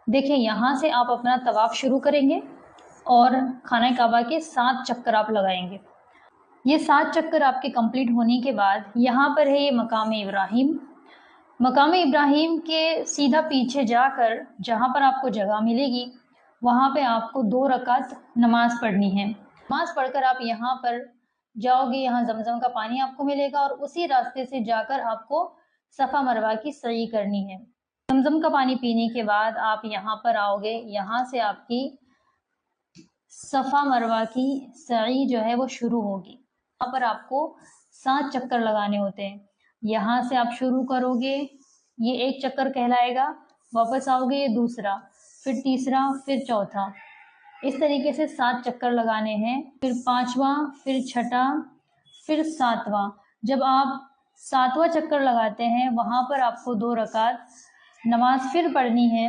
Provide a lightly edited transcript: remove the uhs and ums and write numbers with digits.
देखिए यहाँ से आप अपना तवाफ शुरू करेंगे और खाना काबा के 7 चक्कर आप लगाएंगे। ये 7 चक्कर आपके कंप्लीट होने के बाद यहाँ पर है ये मकाम इब्राहिम। मकाम इब्राहिम के सीधा पीछे जाकर जहाँ पर आपको जगह मिलेगी वहाँ पे आपको 2 रकात नमाज पढ़नी है। नमाज पढ़कर आप यहाँ पर जाओगे, यहाँ जमजम का पानी आपको मिलेगा और उसी रास्ते से जाकर आपको सफ़ा मरवा की सई करनी है। जमजम का पानी पीने के बाद आप यहाँ पर आओगे, यहाँ से आपकी सफ़ा मरवा की सई जो है वो शुरू होगी। यहाँ पर आपको 7 चक्कर लगाने होते हैं। यहाँ से आप शुरू करोगे, ये 1 चक्कर कहलाएगा, वापस आओगे ये दूसरा, फिर तीसरा, फिर चौथा, इस तरीके से 7 चक्कर लगाने हैं। फिर 5वां, फिर छठा, फिर 7वां। जब आप 7वां चक्कर लगाते हैं वहाँ पर आपको 2 रकात नमाज फिर पढ़नी है।